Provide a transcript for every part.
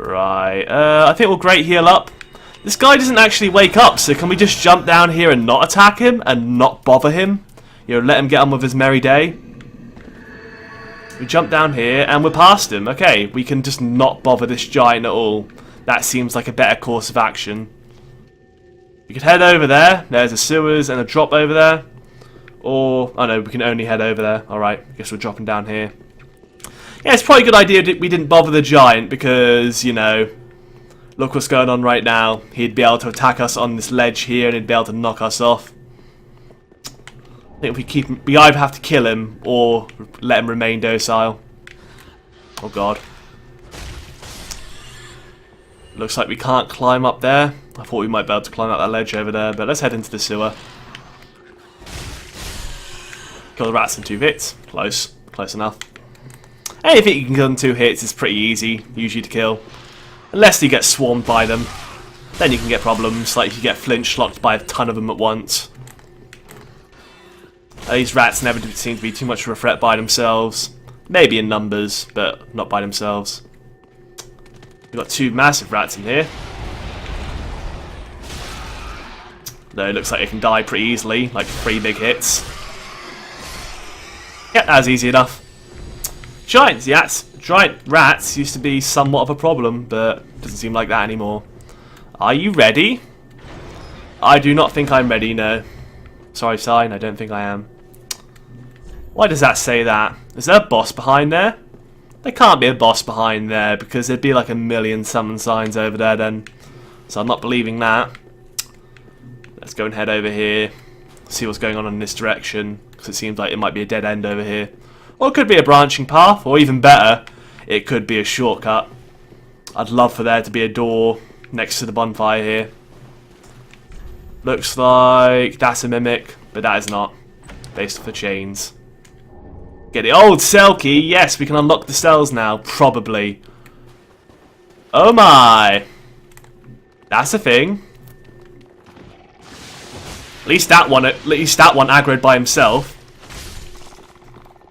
Right, I think we'll great heal up. This guy doesn't actually wake up, so can we just jump down here and not attack him and not bother him? You know, let him get on with his merry day. We jump down here and we're past him. Okay, we can just not bother this giant at all. That seems like a better course of action. We could head over there. There's a sewers and a drop over there. Or, oh no, we can only head over there. Alright, I guess we're dropping down here. Yeah, it's probably a good idea that we didn't bother the giant because, you know, look what's going on right now. He'd be able to attack us on this ledge here and he'd be able to knock us off. I think if we keep him, we either have to kill him or let him remain docile. Oh god. Looks like we can't climb up there. I thought we might be able to climb up that ledge over there, but let's head into the sewer. Kill the rats in 2 hits. Close. Close enough. Anything you can kill in 2 hits is pretty easy, usually to kill. Unless you get swarmed by them. Then you can get problems, like if you get flinch-locked by a ton of them at once. These rats never seem to be too much of a threat by themselves. Maybe in numbers, but not by themselves. We've got 2 massive rats in here. Though it looks like it can die pretty easily, like 3 big hits. Yeah, that was easy enough. Giant rats used to be somewhat of a problem, but doesn't seem like that anymore. Are you ready? I do not think I'm ready, no. Sorry, sign, I don't think I am. Why does that say that? Is there a boss behind there? There can't be a boss behind there, because there'd be like a million summon signs over there then. So I'm not believing that. Let's go and head over here. See what's going on in this direction, because it seems like it might be a dead end over here. Or it could be a branching path, or even better, it could be a shortcut. I'd love for there to be a door next to the bonfire here. Looks like that's a mimic, but that is not. Based off the chains. Get the old cell key. Yes, we can unlock the cells now, probably. Oh my! That's a thing. At least that one aggroed by himself.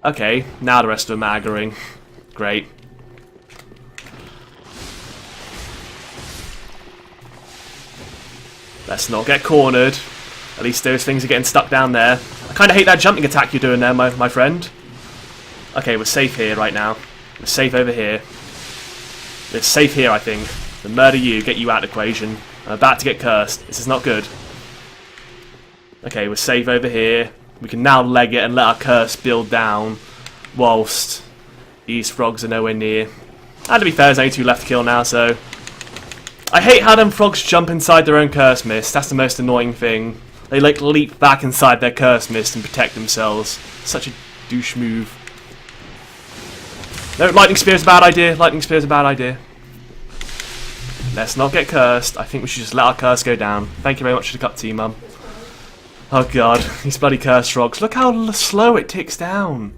Okay, now the rest of them are aggroing. Great. Let's not get cornered. At least those things are getting stuck down there. I kind of hate that jumping attack you're doing there, my friend. Okay, we're safe here right now. We're safe over here. We're safe here, I think. The murder you, get you out of the equation. I'm about to get cursed. This is not good. Okay, we're safe over here. We can now leg it and let our curse build down whilst these frogs are nowhere near. And to be fair, there's only 2 left to kill now, so... I hate how them frogs jump inside their own curse mist. That's the most annoying thing. They like leap back inside their curse mist and protect themselves. Such a douche move. No, lightning spear is a bad idea. Lightning spear is a bad idea. Let's not get cursed. I think we should just let our curse go down. Thank you very much for the cup of tea, Mum. Oh god, these bloody curse frogs. Look how slow it ticks down.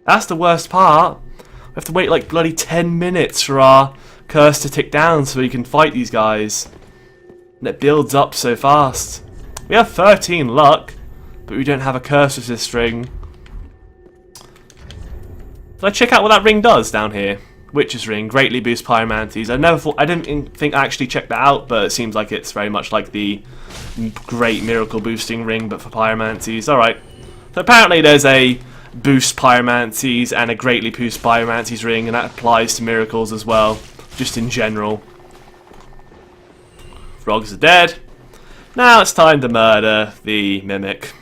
That's the worst part. We have to wait like bloody 10 minutes for our curse to tick down so we can fight these guys. And it builds up so fast. We have 13 luck, but we don't have a curse resist ring. Did I check out what that ring does down here? Witch's ring, greatly boosts pyromancies. I didn't think I actually checked that out, but it seems like it's very much like the great miracle boosting ring, but for pyromancies. Alright. So apparently there's a boost pyromancies and a greatly boost pyromancies ring, and that applies to miracles as well, just in general. Frogs are dead. Now it's time to murder the mimic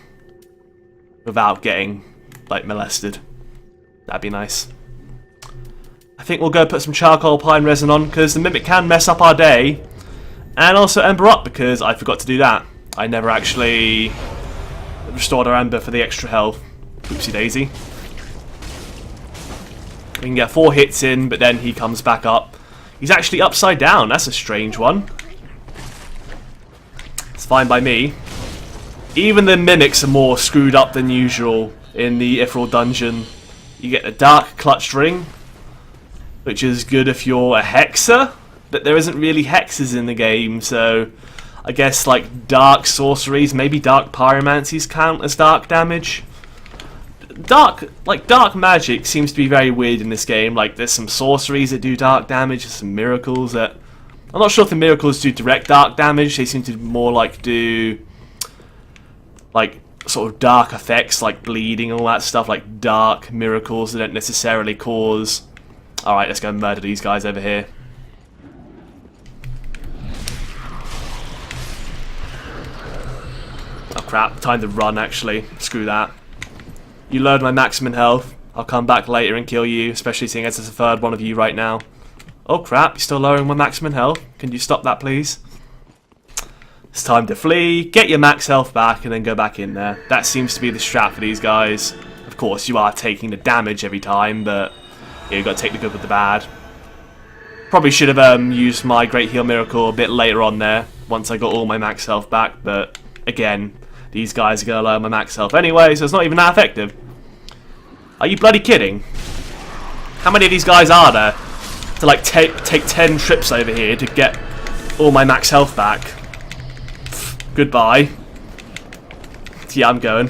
without getting like molested. That'd be nice. I think we'll go put some charcoal pine resin on, because the mimic can mess up our day. And also ember up, because I forgot to do that. I never actually restored our ember for the extra health. Oopsie daisy. We can get 4 hits in, but then he comes back up. He's actually upside down. That's a strange one. It's fine by me. Even the mimics are more screwed up than usual in the Ethereal Dungeon. You get a dark clutched ring, which is good if you're a hexer, but there isn't really hexes in the game, so I guess like dark sorceries, maybe dark pyromancies count as dark damage. dark magic seems to be very weird in this game. Like, there's some sorceries that do dark damage, there's some miracles that... I'm not sure if the miracles do direct dark damage. They seem to more like do... like, sort of dark effects, like bleeding and all that stuff, like dark miracles that don't necessarily cause... Alright, let's go and murder these guys over here. Oh crap, time to run actually. Screw that. You lowered my maximum health. I'll come back later and kill you, especially seeing as there's a third one of you right now. Oh crap, you're still lowering my maximum health. Can you stop that please? It's time to flee, get your max health back, and then go back in there. That seems to be the strat for these guys. Of course, you are taking the damage every time, but yeah, you've got to take the good with the bad. Probably should have used my Great Heal Miracle a bit later on there, once I got all my max health back, but again, these guys are going to lower my max health anyway, so it's not even that effective. Are you bloody kidding? How many of these guys are there to like take 10 trips over here to get all my max health back? Goodbye. Yeah, I'm going.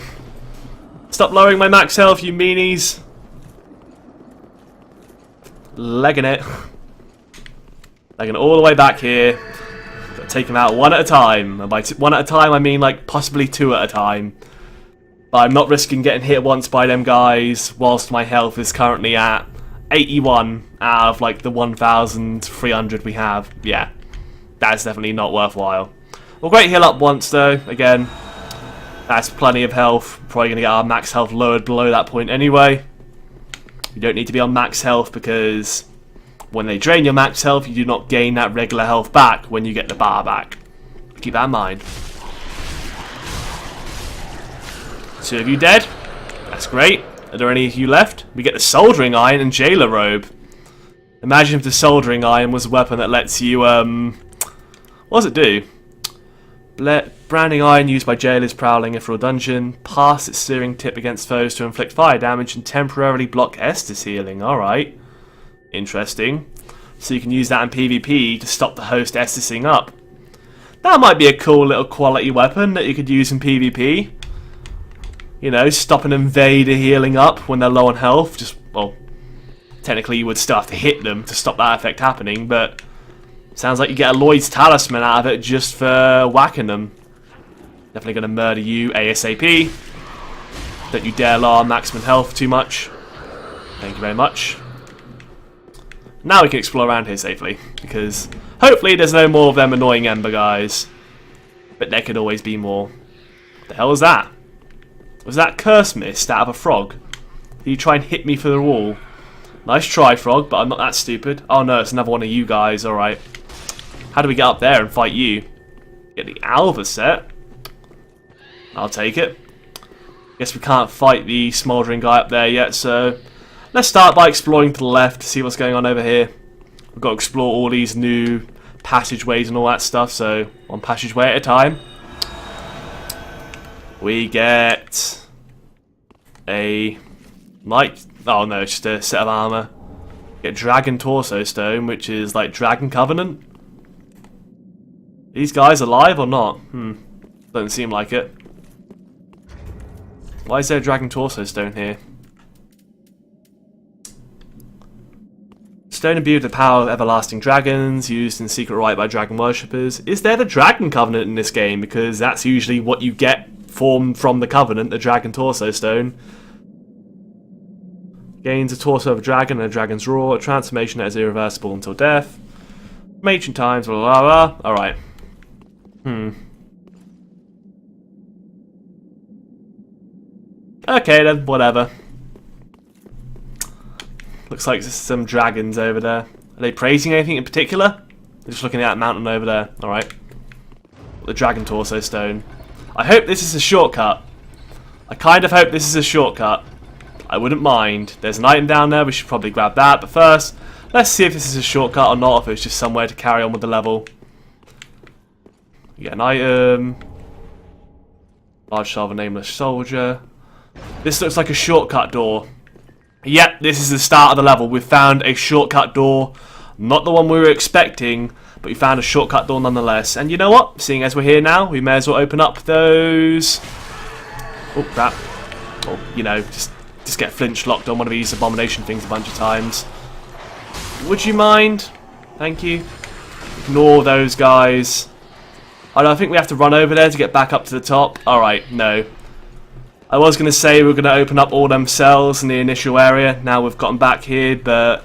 Stop lowering my max health, you meanies. Legging it. Legging it all the way back here. Got to take them out one at a time. And by one at a time, I mean like possibly two at a time. But I'm not risking getting hit once by them guys whilst my health is currently at 81 out of like the 1,300 we have. Yeah, that's definitely not worthwhile. Well, great heal up once though, again. That's plenty of health. Probably going to get our max health lowered below that point anyway. You don't need to be on max health because when they drain your max health, you do not gain that regular health back when you get the bar back. Keep that in mind. 2 of you dead. That's great. Are there any of you left? We get the Soldering Iron and Jailer Robe. Imagine if the Soldering Iron was a weapon that lets you, what does it do? Branding Iron used by jailers prowling a full dungeon. Pass its searing tip against foes to inflict fire damage and temporarily block Estus healing. Alright. Interesting. So you can use that in PvP to stop the host Estusing up. That might be a cool little quality weapon that you could use in PvP. You know, stop an invader healing up when they're low on health. Just, well, technically you would still have to hit them to stop that effect happening, but sounds like you get a Lloyd's Talisman out of it just for whacking them. Definitely going to murder you ASAP. Don't you dare lower maximum health too much. Thank you very much. Now we can explore around here safely, because hopefully there's no more of them annoying Ember guys. But there could always be more. What the hell was that? Was that curse mist out of a frog? Did you try and hit me for the wall? Nice try, frog, but I'm not that stupid. Oh no, it's another one of you guys, alright. How do we get up there and fight you? Get the Alva set. I'll take it. Guess we can't fight the smouldering guy up there yet, so let's start by exploring to the left to see what's going on over here. We've got to explore all these new passageways and all that stuff, so one passageway at a time. We get a knight. Oh no, it's just a set of armor. Get Dragon Torso Stone, which is like Dragon Covenant. These guys alive or not? Doesn't seem like it. Why is there a Dragon Torso Stone here? Stone imbued with the power of everlasting dragons, used in secret rite by dragon worshippers. Is there the Dragon Covenant in this game? Because that's usually what you get formed from the Covenant, the Dragon Torso Stone. Gains a torso of a dragon and a dragon's roar, a transformation that is irreversible until death. From ancient times, blah blah blah. Alright. Okay then, whatever. Looks like there's some dragons over there. Are they praising anything in particular? They're just looking at that mountain over there. Alright. The Dragon Torso Stone. I hope this is a shortcut. I kind of hope this is a shortcut. I wouldn't mind. There's an item down there, we should probably grab that. But first, let's see if this is a shortcut or not, if it's just somewhere to carry on with the level. You get an item. Large Shell of a Nameless Soldier. This looks like a shortcut door. Yep, this is the start of the level. We've found a shortcut door. Not the one we were expecting, but we found a shortcut door nonetheless. And you know what? Seeing as we're here now, we may as well open up those... Oh, crap. Well, you know, just just get flinch locked on one of these abomination things a bunch of times. Would you mind? Thank you. Ignore those guys. I think we have to run over there to get back up to the top. Alright, no. I was going to say we were going to open up all them cells in the initial area. Now we've gotten back here, but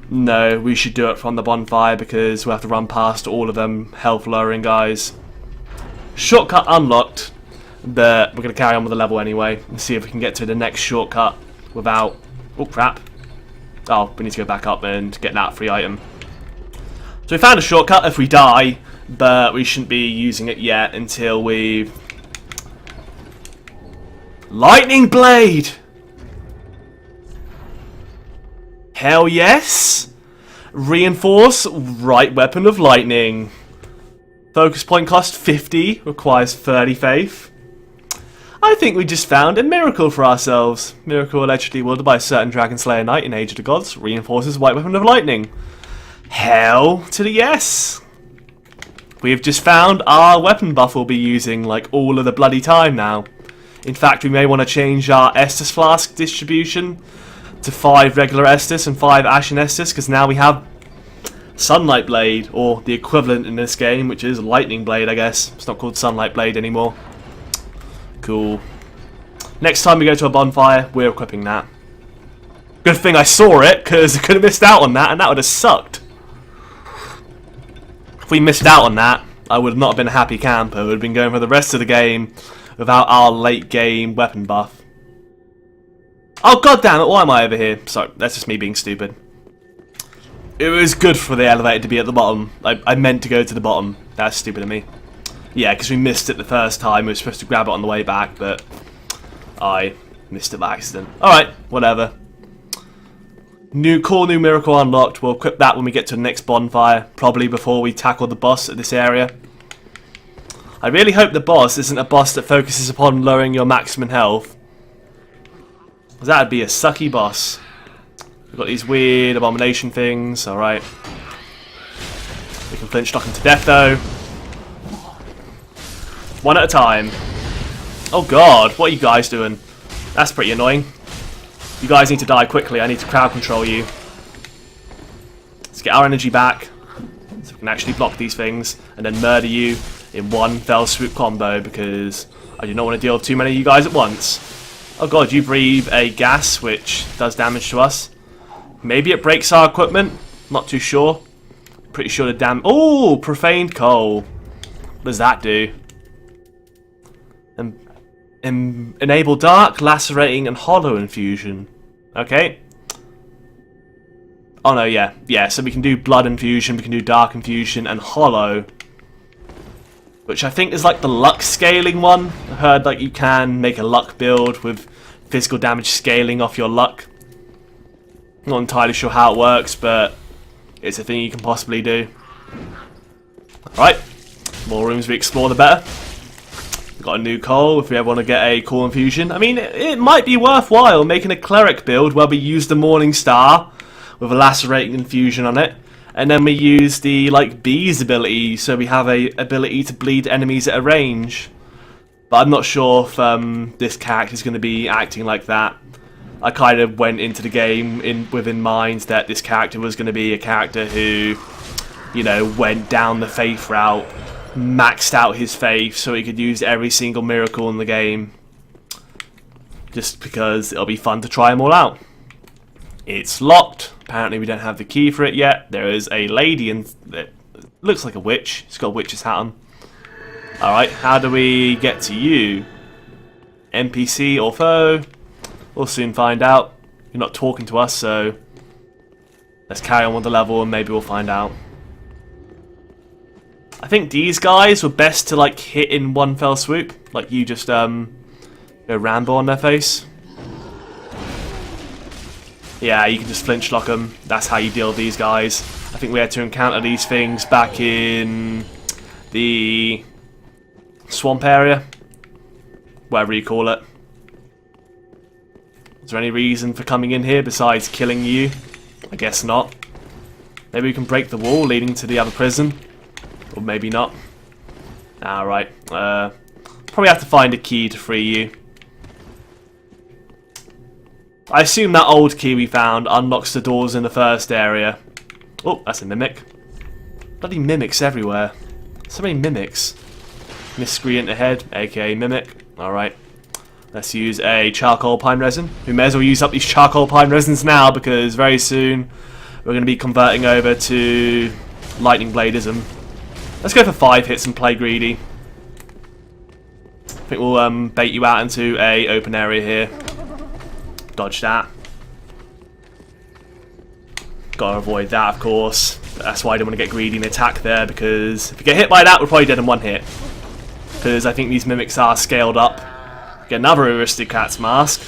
no, we should do it from the bonfire because we'll have to run past all of them health lowering guys. Shortcut unlocked, but we're going to carry on with the level anyway and see if we can get to the next shortcut without... Oh, crap. Oh, we need to go back up and get that free item. So we found a shortcut if we die, but we shouldn't be using it yet until we've... Lightning Blade! Hell yes! Reinforce right weapon of lightning. Focus point cost 50, requires 30 faith. I think we just found a miracle for ourselves. Miracle allegedly wielded by a certain Dragon Slayer Knight in Age of the Gods. Reinforces white weapon of lightning. Hell to the yes! We've just found our weapon buff we'll be using like all of the bloody time now. In fact, we may want to change our Estus Flask distribution to 5 regular Estus and 5 Ashen Estus, because now we have Sunlight Blade, or the equivalent in this game, which is Lightning Blade, I guess. It's not called Sunlight Blade anymore. Cool. Next time we go to a bonfire, we're equipping that. Good thing I saw it, because I could have missed out on that, and that would have sucked. If we missed out on that, I would not have been a happy camper. I would have been going for the rest of the game without our late game weapon buff. Oh god damn it, why am I over here? Sorry, that's just me being stupid. It was good for the elevator to be at the bottom. I meant to go to the bottom. That's stupid of me. Yeah, because we missed it the first time. We were supposed to grab it on the way back, but I missed it by accident. Alright, whatever. Cool new miracle unlocked. We'll equip that when we get to the next bonfire. Probably before we tackle the boss at this area. I really hope the boss isn't a boss that focuses upon lowering your maximum health. Because that would be a sucky boss. We've got these weird abomination things. Alright. We can flinch knock him to death though. One at a time. Oh god, what are you guys doing? That's pretty annoying. You guys need to die quickly. I need to crowd control you. Let's get our energy back. So we can actually block these things. And then murder you in one fell swoop combo. Because I do not want to deal with too many of you guys at once. Oh god, you breathe a gas which does damage to us. Maybe it breaks our equipment. Not too sure. Pretty sure the Oh, Profaned Coal. What does that do? Enable Dark, Lacerating, and Hollow Infusion. Okay. Oh no, yeah. Yeah, so we can do Blood Infusion, we can do Dark Infusion, and Hollow. Which I think is like the luck scaling one. I heard like you can make a luck build with physical damage scaling off your luck. Not entirely sure how it works, but it's a thing you can possibly do. Alright. More rooms we explore, the better. We've got a new coal if we ever want to get a cool infusion. I mean, it might be worthwhile making a cleric build where we use the Morning Star with a lacerating infusion on it. And then we use the, like, bees ability, so we have a ability to bleed enemies at a range. But I'm not sure if this character is going to be acting like that. I kind of went into the game within mind that this character was going to be a character who, you know, went down the faith route, maxed out his faith so he could use every single miracle in the game. Just because it'll be fun to try them all out. It's locked. Apparently we don't have the key for it yet. There is a lady that looks like a witch. She's got a witch's hat on. Alright, how do we get to you? NPC or foe? We'll soon find out. You're not talking to us, so let's carry on with the level and maybe we'll find out. I think these guys were best to like hit in one fell swoop. Like you just go Rambo on their face. Yeah, you can just flinch lock them. That's how you deal with these guys. I think we had to encounter these things back in the swamp area. Whatever you call it. Is there any reason for coming in here besides killing you? I guess not. Maybe we can break the wall leading to the other prison. Or maybe not. Alright. Probably have to find a key to free you. I assume that old key we found unlocks the doors in the first area. Oh, that's a mimic. Bloody mimics everywhere. So many mimics. Miscreant ahead, aka mimic. Alright. Let's use a charcoal pine resin. We may as well use up these charcoal pine resins now because very soon we're going to be converting over to lightning bladism. Let's go for 5 hits and play greedy. I think we'll bait you out into a open area here. Dodge that. Gotta avoid that, of course. That's why I don't want to get greedy and attack there, because if you get hit by that, we're probably dead in 1 hit. Because I think these mimics are scaled up. Get another Aristocrat's Mask.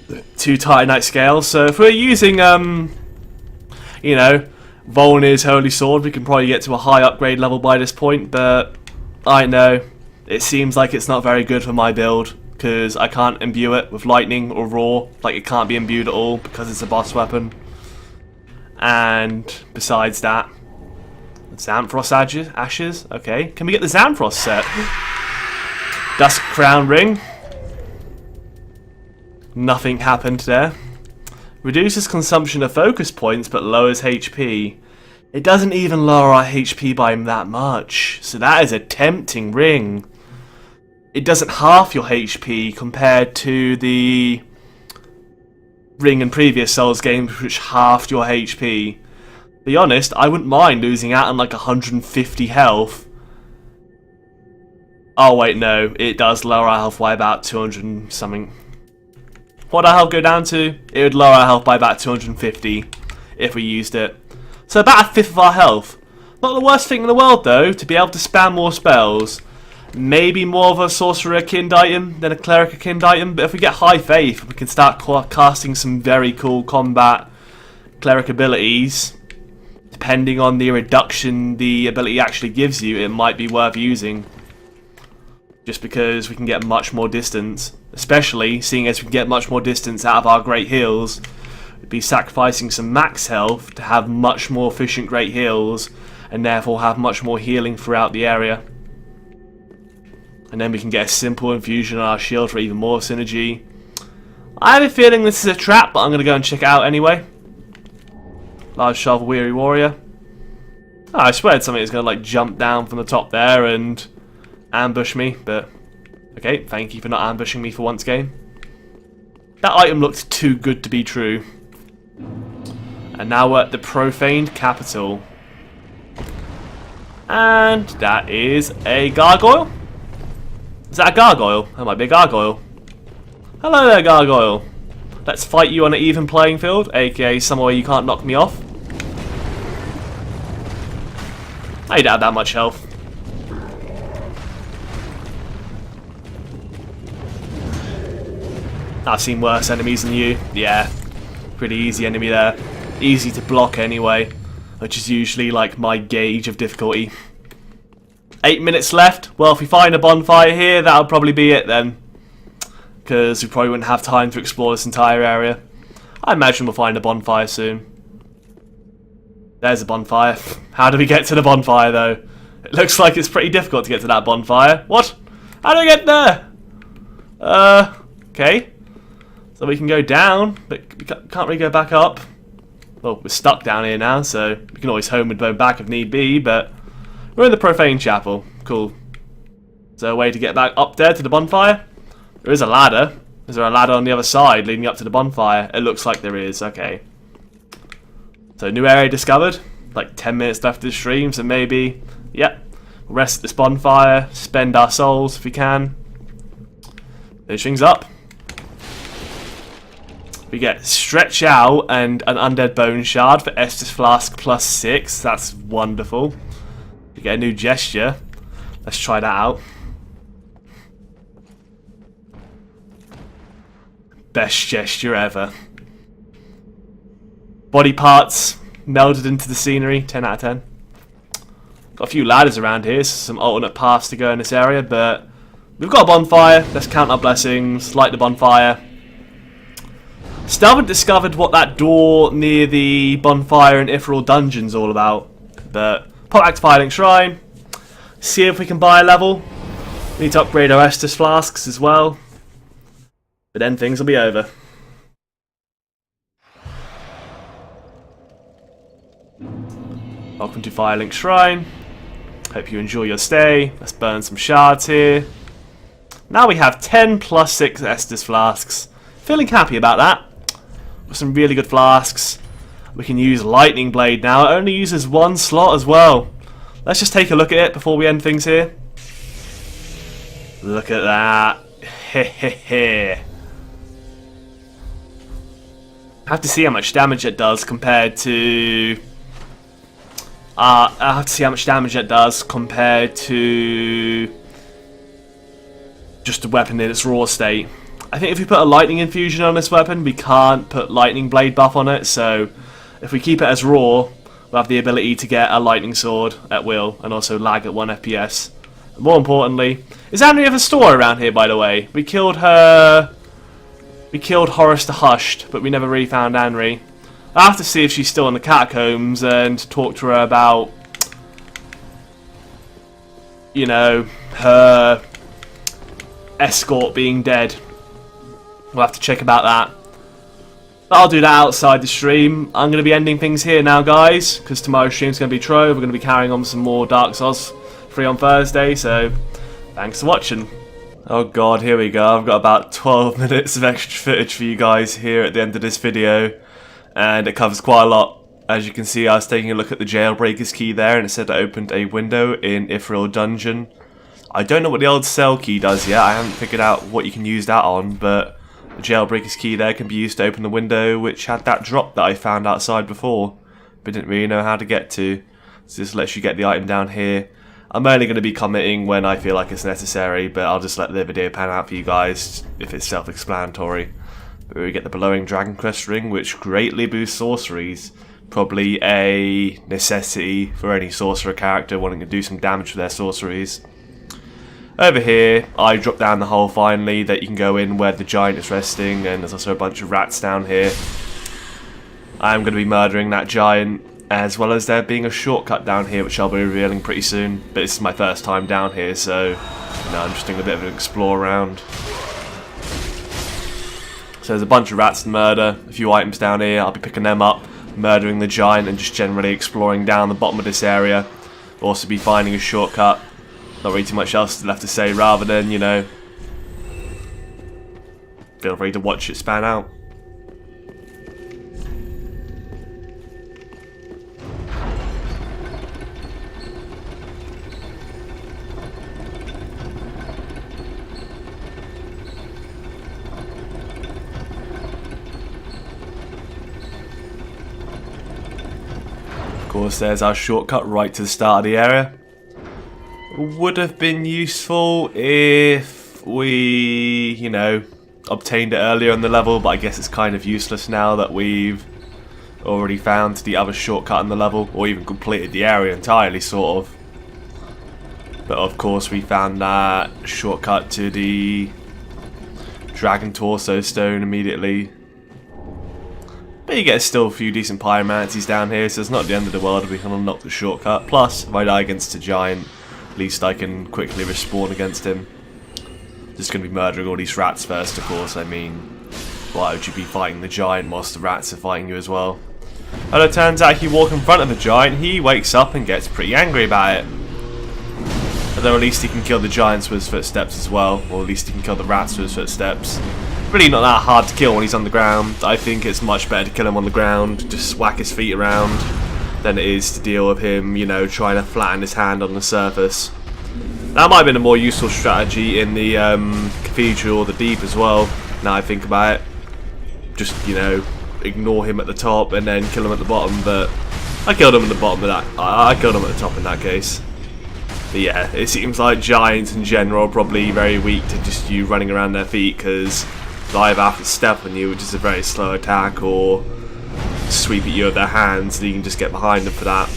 2 Titanite scales. So if we're using, you know, Volnir's Holy Sword, we can probably get to a high upgrade level by this point. But I know it seems like it's not very good for my build, because I can't imbue it with lightning or raw. Like, it can't be imbued at all because it's a boss weapon. And besides that, Xanthros ashes. Okay, can we get the Xanthros set? Dusk Crown Ring. Nothing happened there. Reduces consumption of focus points but lowers HP. It doesn't even lower our HP by that much. So that is a tempting ring. It doesn't half your HP compared to the ring in previous Souls games which halved your HP. To be honest, I wouldn't mind losing out on like 150 health. Oh wait, no, it does lower our health by about 200 and something. What would our health go down to? It would lower our health by about 250 if we used it. So about 1/5 of our health. Not the worst thing in the world though, to be able to spam more spells. Maybe more of a sorcerer akin item than a cleric akin item, but if we get high faith, we can start casting some very cool combat cleric abilities. Depending on the reduction the ability actually gives you, it might be worth using. Just because we can get much more distance. Especially seeing as we can get much more distance out of our great heals. We'd be sacrificing some max health to have much more efficient great heals, and therefore have much more healing throughout the area. And then we can get a simple infusion on our shield for even more synergy. I have a feeling this is a trap, but I'm going to go and check it out anyway. Large shovel, weary warrior. Oh, I swear something is going to like jump down from the top there and ambush me, but okay, thank you for not ambushing me for once, game. That item looked too good to be true. And now we're at the Profaned capital. And that is a gargoyle. Is that a gargoyle? That might be a gargoyle. Hello there, gargoyle. Let's fight you on an even playing field, aka somewhere you can't knock me off. I don't have that much health. I've seen worse enemies than you. Yeah, pretty easy enemy there. Easy to block anyway, which is usually like my gauge of difficulty. 8 minutes left. Well, if we find a bonfire here, that'll probably be it then. Because we probably wouldn't have time to explore this entire area. I imagine we'll find a bonfire soon. There's a bonfire. How do we get to the bonfire though? It looks like it's pretty difficult to get to that bonfire. What? How do we get there? Okay. So we can go down, but we can't really go back up. Well, we're stuck down here now, so we can always homeward bone back if need be, but we're in the Profaned chapel. Cool. Is there a way to get back up there to the bonfire? There is a ladder. Is there a ladder on the other side leading up to the bonfire? It looks like there is. Okay. So new area discovered. Like 10 minutes left of the stream, so maybe, yep. We'll rest at this bonfire, spend our souls if we can. Finish things up. We get Stretch Out and an Undead Bone Shard for Estus Flask +6. That's wonderful. We get a new gesture. Let's try that out. Best gesture ever. Body parts melded into the scenery. 10 out of 10. Got a few ladders around here, so some alternate paths to go in this area, but we've got a bonfire. Let's count our blessings, light the bonfire. Still haven't discovered what that door near the bonfire in Ethereal Dungeon's all about, but pop back to Firelink Shrine, see if we can buy a level. We need to upgrade our Estus Flasks as well, but then things will be over. Welcome to Firelink Shrine. Hope you enjoy your stay. Let's burn some shards here. Now we have 10 plus 6 Estus flasks. Feeling happy about that. With some really good flasks. We can use Lightning Blade now. It only uses 1 slot as well. Let's just take a look at it before we end things here. Look at that. Hehehe. I have to see how much damage it does compared to... I have to see how much damage it does compared to just a weapon in its raw state. I think if we put a lightning infusion on this weapon, we can't put lightning blade buff on it, so if we keep it as raw, we'll have the ability to get a lightning sword at will, and also lag at 1 FPS. And more importantly, is Anri of a store around here, by the way? We killed her... We killed Horus the Hushed, but we never really found Anri. I have to see if she's still in the catacombs and talk to her about, you know, her escort being dead. We'll have to check about that. But I'll do that outside the stream. I'm going to be ending things here now, guys, because tomorrow's stream's going to be Trove. We're going to be carrying on some more Dark Souls 3 on Thursday, so thanks for watching. Oh god, here we go. I've got about 12 minutes of extra footage for you guys here at the end of this video. And it covers quite a lot. As you can see, I was taking a look at the Jailbreaker's key there, and it said I opened a window in Ithril Dungeon. I don't know what the old cell key does yet. I haven't figured out what you can use that on, but the Jailbreaker's key there can be used to open the window, which had that drop that I found outside before, but didn't really know how to get to. So this lets you get the item down here. I'm only going to be commenting when I feel like it's necessary, but I'll just let the video pan out for you guys if it's self-explanatory. We get the Blowing Dragon Crest ring, which greatly boosts sorceries. Probably a necessity for any sorcerer character wanting to do some damage with their sorceries. Over here, I dropped down the hole finally that you can go in where the giant is resting, and there's also a bunch of rats down here. I'm going to be murdering that giant, as well as there being a shortcut down here, which I'll be revealing pretty soon. But this is my first time down here, so you know, I'm just doing a bit of an explore around. So there's a bunch of rats to murder, a few items down here. I'll be picking them up, murdering the giant, and just generally exploring down the bottom of this area. We'll also be finding a shortcut. Not really too much else left to say, rather than, you know, feel free to watch it span out. Of course, there's our shortcut right to the start of the area. Would have been useful if we, you know, obtained it earlier in the level, but I guess it's kind of useless now that we've already found the other shortcut in the level, or even completed the area entirely, sort of. But of course, we found that shortcut to the Dragon Torso Stone immediately. But you get still a few decent pyromancies down here, so it's not the end of the world if we can unlock the shortcut. Plus, if I die against a giant, at least I can quickly respawn against him. Just going to be murdering all these rats first, of course. I mean, why would you be fighting the giant whilst the rats are fighting you as well? And it turns out if you walk in front of the giant, he wakes up and gets pretty angry about it. Although at least he can kill the giants with his footsteps as well, or at least he can kill the rats with his footsteps. Really not that hard to kill when he's on the ground. I think it's much better to kill him on the ground, just whack his feet around, than it is to deal with him, you know, trying to flatten his hand on the surface. That might have been a more useful strategy in the Cathedral or the Deep as well, now I think about it. Just, you know, ignore him at the top and then kill him at the bottom, but I killed him at the bottom of that. I killed him at the top in that case. But yeah, it seems like giants in general are probably very weak to just you running around their feet, because they either have to step on you, which is a very slow attack, or sweep at you with their hands, and you can just get behind them for that.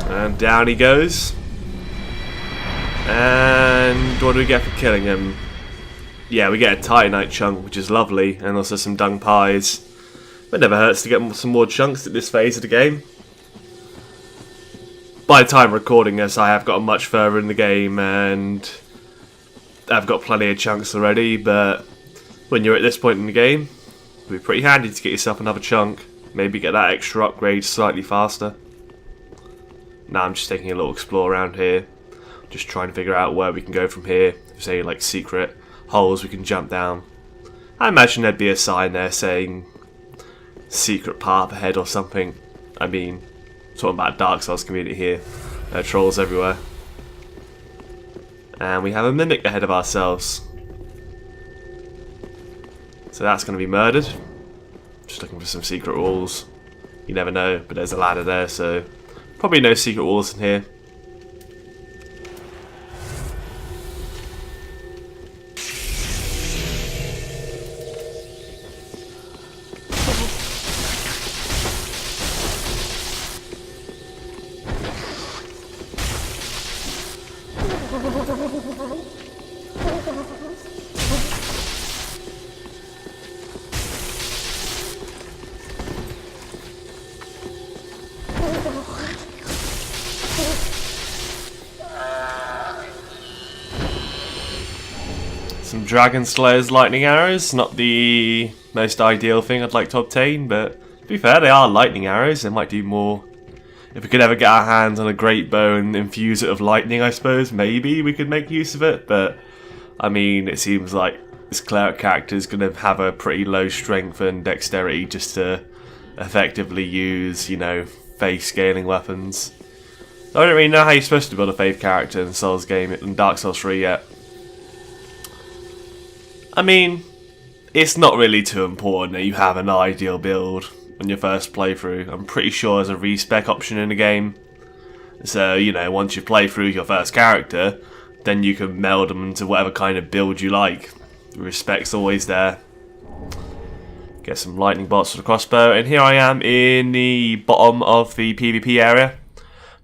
And down he goes. And what do we get for killing him? Yeah, we get a Titanite chunk, which is lovely, and also some dung pies. But it never hurts to get some more chunks at this phase of the game. By the time recording this, I have gotten much further in the game, and I've got plenty of chunks already, but when you're at this point in the game, it'd be pretty handy to get yourself another chunk. Maybe get that extra upgrade slightly faster. Now I'm just taking a little explore around here. Just trying to figure out where we can go from here. Say, like, secret holes we can jump down. I imagine there'd be a sign there saying secret path ahead or something. I mean, talking about Dark Souls community here. There are trolls everywhere. And we have a mimic ahead of ourselves. So that's going to be murdered. Just looking for some secret walls. You never know, but there's a ladder there, so probably no secret walls in here. Some Dragon Slayer's lightning arrows, not the most ideal thing I'd like to obtain, but to be fair, they are lightning arrows. They might do more. If we could ever get our hands on a great bow and infuse it with lightning, I suppose, maybe we could make use of it, but I mean, it seems like this cleric character is going to have a pretty low strength and dexterity just to effectively use, you know, faith scaling weapons. I don't really know how you're supposed to build a faith character in Souls game, in Dark Souls 3 yet. I mean, it's not really too important that you have an ideal build on your first playthrough. I'm pretty sure there's a respec option in the game. So, you know, once you play through your first character, then you can meld them into whatever kind of build you like. The respec's always there. Get some lightning bolts for the crossbow, and here I am in the bottom of the PvP area.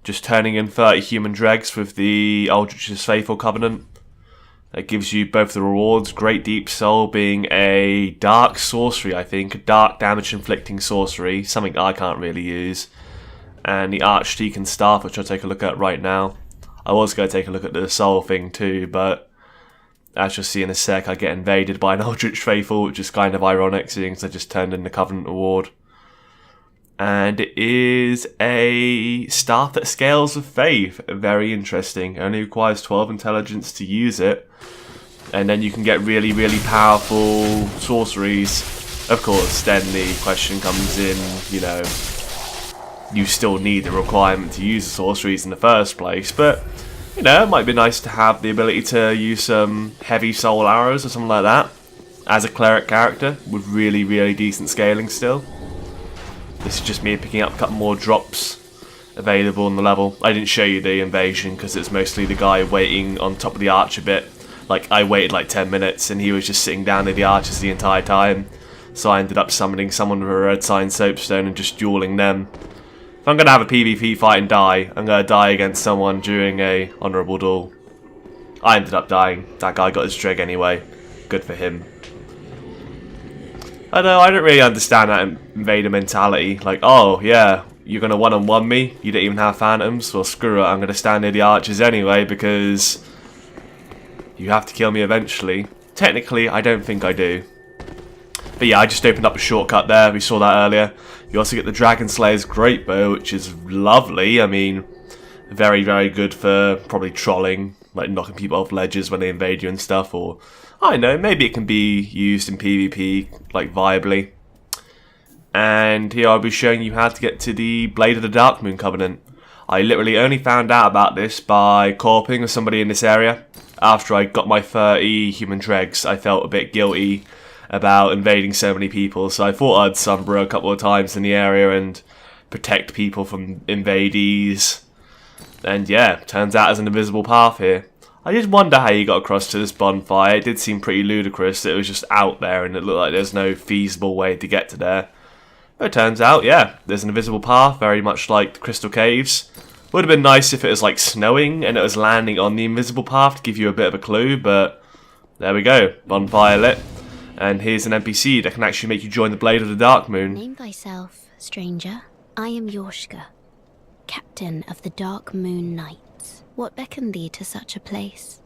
Just turning in 30 human dregs with the Aldrich's Faithful Covenant. That gives you both the rewards, Great Deep Soul being a dark sorcery, I think, a dark damage inflicting sorcery, something I can't really use, and the Archdeacon Staff, which I'll take a look at right now. I was going to take a look at the soul thing too, but as you'll see in a sec, I get invaded by an Aldrich Faithful, which is kind of ironic, seeing as I just turned in the Covenant Award. And it is a staff that scales with faith. Very interesting. It only requires 12 intelligence to use it. And then you can get really, really powerful sorceries. Of course, then the question comes in, you know, you still need the requirement to use the sorceries in the first place. But, you know, it might be nice to have the ability to use some heavy soul arrows or something like that as a cleric character with really, really decent scaling still. This is just me picking up a couple more drops available on the level. I didn't show you the invasion because it's mostly the guy waiting on top of the arch a bit. Like, I waited like 10 minutes and he was just sitting down near the arches the entire time. So I ended up summoning someone with a red sign soapstone and just dueling them. If I'm going to have a PvP fight and die, I'm going to die against someone during a honourable duel. I ended up dying. That guy got his dreg anyway. Good for him. I know, I don't really understand that invader mentality. Like, oh, yeah, you're going to one-on-one me? You don't even have phantoms? Well, screw it, I'm going to stand near the archers anyway because you have to kill me eventually. Technically, I don't think I do. But yeah, I just opened up a shortcut there. We saw that earlier. You also get the Dragon Slayer's Great Bow, which is lovely. I mean, very, very good for probably trolling, like knocking people off ledges when they invade you and stuff, or I don't know, maybe it can be used in PvP, like, viably. And here I'll be showing you how to get to the Blade of the Darkmoon Covenant. I literally only found out about this by corping with somebody in this area. After I got my 30 human dregs, I felt a bit guilty about invading so many people, so I thought I'd sunbrew a couple of times in the area and protect people from invadees. And yeah, turns out there's an invisible path here. I did wonder how you got across to this bonfire. It did seem pretty ludicrous that it was just out there and it looked like there's no feasible way to get to there. But it turns out, yeah, there's an invisible path, very much like the Crystal Caves. Would have been nice if it was like snowing and it was landing on the invisible path to give you a bit of a clue, but there we go. Bonfire lit. And here's an NPC that can actually make you join the Blade of the Dark Moon. Name thyself, stranger. I am Yorshka, captain of the Dark Moon Knights. What beckoned thee to such a place?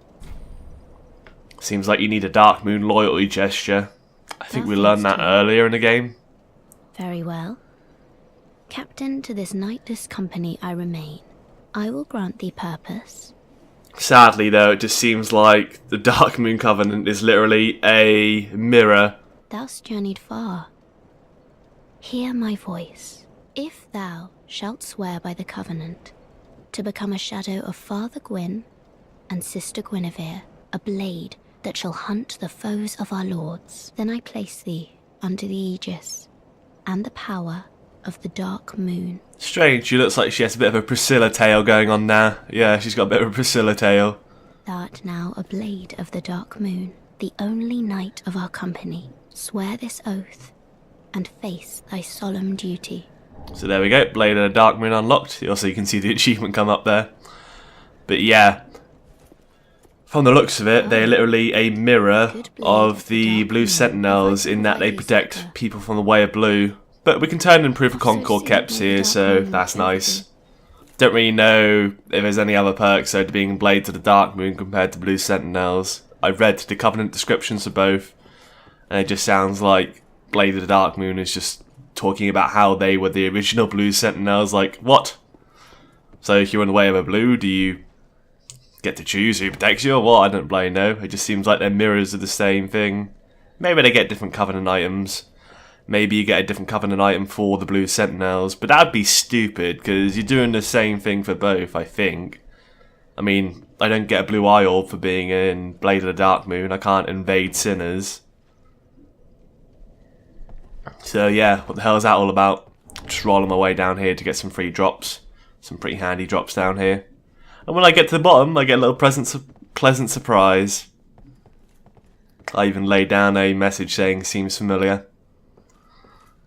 Seems like you need a Dark Moon loyalty gesture. I think we learned that earlier in the game. Very well. Captain to this knightless company I remain. I will grant thee purpose. Sadly, though, it just seems like the Dark Moon Covenant is literally a mirror. Thou'st journeyed far. Hear my voice. If thou shalt swear by the Covenant to become a shadow of Father Gwyn and Sister Guinevere, a blade that shall hunt the foes of our lords, then I place thee under the aegis and the power of the Dark Moon. Strange, she looks like she has a bit of a Priscilla tail going on now. Yeah, she's got a bit of a Priscilla tail. Thou art now a blade of the Dark Moon, the only knight of our company. Swear this oath and face thy solemn duty. So there we go, Blade of the Dark Moon unlocked. Also you can see the achievement come up there. But yeah, from the looks of it, they're literally a mirror of the Blue Sentinels in that they protect people from the Way of Blue. But we can turn in Proof of Concord Keps here, so that's nice. Don't really know if there's any other perks though to being Blades of the Dark Moon compared to Blue Sentinels. I've read the Covenant descriptions for both, and it just sounds like Blade of the Dark Moon is just talking about how they were the original Blue Sentinels. Like, what? So if you're in the Way of a Blue, do you get to choose who protects you or what? I don't bloody know. It just seems like they're mirrors of the same thing. Maybe they get different Covenant items. Maybe you get a different Covenant item for the Blue Sentinels, but that'd be stupid, because you're doing the same thing for both, I think. I mean, I don't get a Blue Eye Orb for being in Blade of the Dark Moon. I can't invade sinners. So yeah, what the hell is that all about? Just rolling my way down here to get some free drops. Some pretty handy drops down here. And when I get to the bottom, I get a little pleasant surprise. I even laid down a message saying, seems familiar.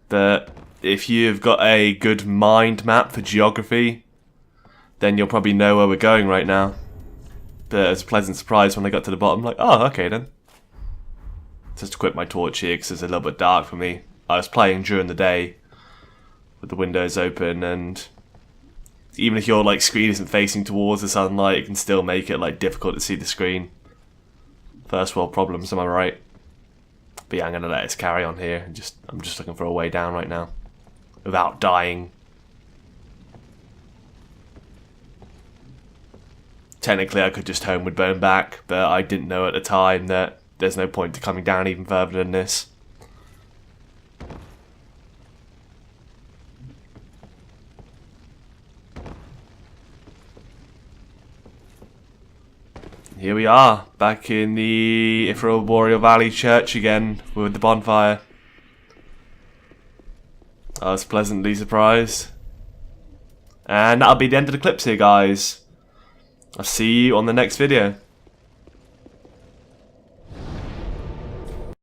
But if you've got a good mind map for geography, then you'll probably know where we're going right now. But it was a pleasant surprise when I got to the bottom, like, oh, okay then. Just equip my torch here because it's a little bit dark for me. I was playing during the day with the windows open, and even if your like screen isn't facing towards the sunlight, it can still make it like difficult to see the screen. First world problems, am I right? But yeah, I'm gonna let us carry on here. I'm just looking for a way down right now, without dying. Technically, I could just homeward bone back, but I didn't know at the time that there's no point to coming down even further than this. Here we are, back in the Ethereal Boreal Valley Church again, with the bonfire. I was pleasantly surprised. And that'll be the end of the clips here, guys. I'll see you on the next video.